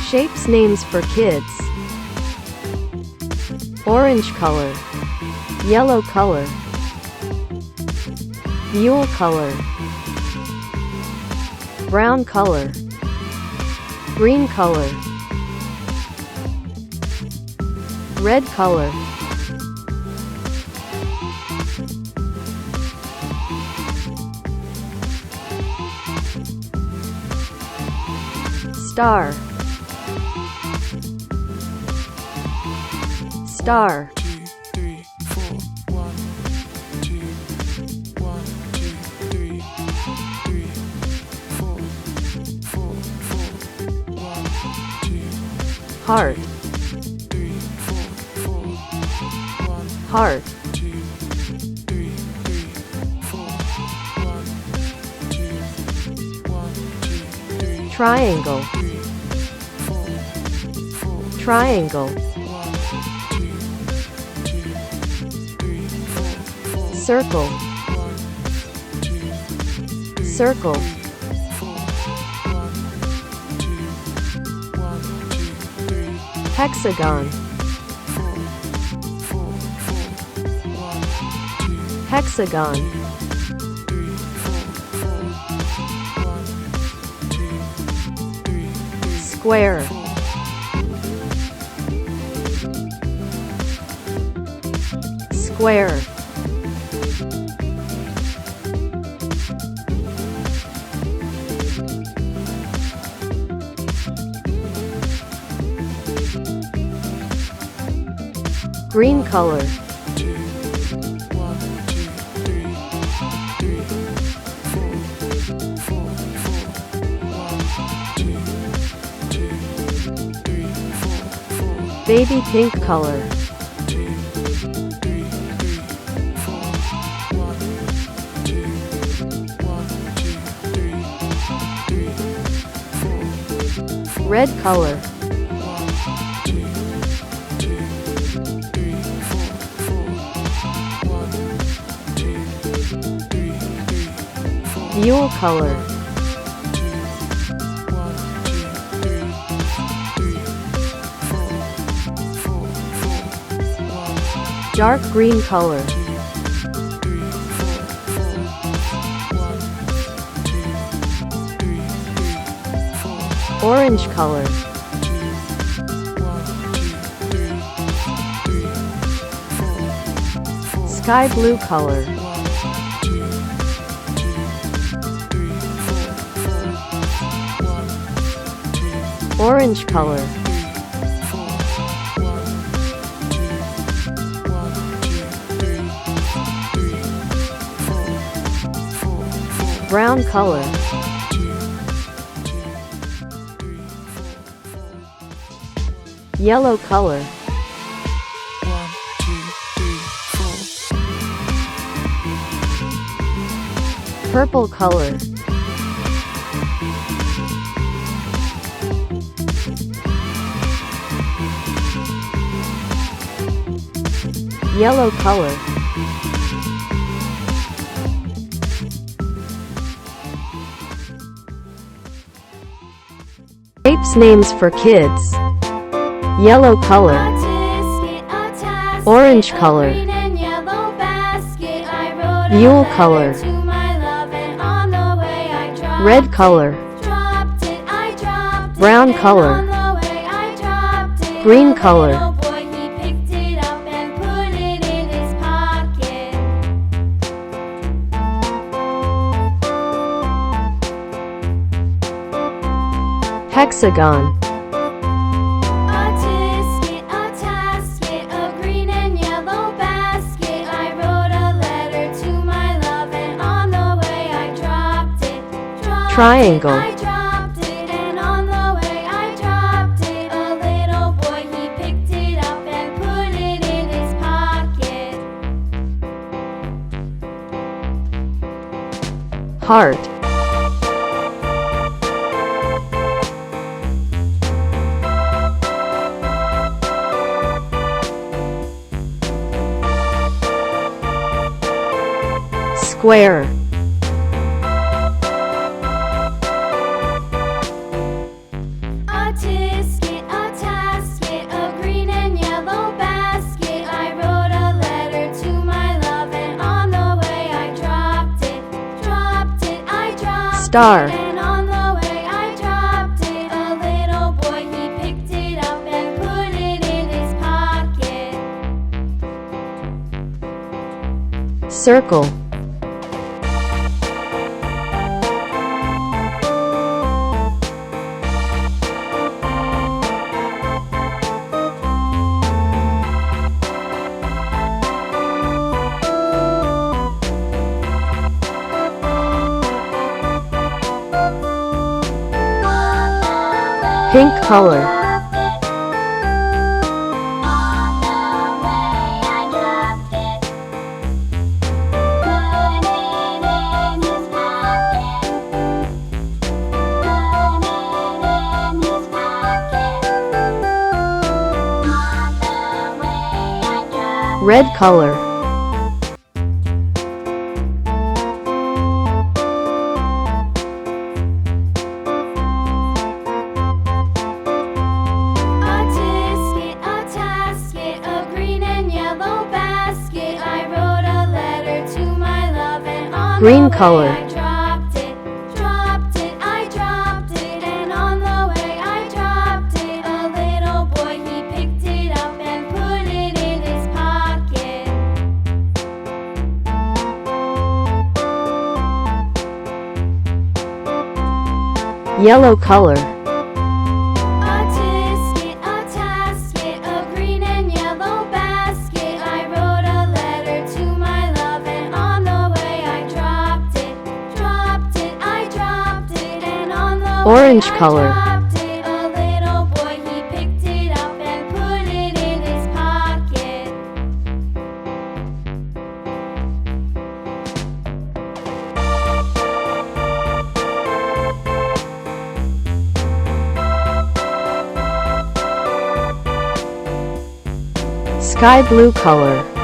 Shapes names for kids. Orange color, yellow color, mule color, brown color, green color, red color, star, star, 2, 3, 4, 1, 2, 1, 2, 3, 3, 4, 4, 4, 1, 2, heart, 3, 4, 4, 1, heart, 2, 3, 3, 4, 1, 2, 1, 2, 3, triangle, 3, 4, 4, triangle, 1, 2, 2, 3, 4, 4, circle, 1, 2, 3, circle, 4, 1, 2, 1, 2, 3, hexagon, 4, 4, 4, 1, 2, hexagon, 3, 4, 4, 1, 2, 3, square, 4, square, green color, 2, 1, 2, 3, 3, 4, 4, 4, 1, 2, 2, 3, 4, 4, baby pink color, 2, 3, 3, 4, 1, 2, 1, 2, 3, 3, 4, 4, red color, 1, 2, 2, 3, 4, 4, 1, 2, 3, 3, 4, mule color, 2, 1, 2, 3, 3, 4, 4, 4, 1, dark green color, 2, 3, 4, 4, 1, 2, 3, 3, 4, orange color, 2, 1, 2, 3, 3, 4, 4, sky blue color, 1, 2, 2, 3, 4, 1, 2, orange color, 4, 1, 2, 1, 2, 3, 3, 4, 4, 4, brown color, 2, 2, 3, 4, yellow color, 1, 2, 3, 4, purple color, yellow color, shapes names for kids, yellow color, orange color, mule color, red color, brown color, green color, hexagon, triangle, I dropped it, and on the way I dropped it. A little boy, he picked it up and put it in his pocket. heart, square, Autistic. Star. And on the way I dropped it. A little boy, he picked it up and put it in his pocket. Circle. Pink color. Red color. Green color. I dropped it, I dropped it, and on the way I dropped it. A little boy, he picked it up and put it in his pocket. Yellow color. A tasket, a green and yellow basket. I wrote a letter to my love, and on the way I dropped it, I dropped it, and on the Orange way I color. dropped it. A little boy, he picked it up and put it in his pocket. Sky blue color.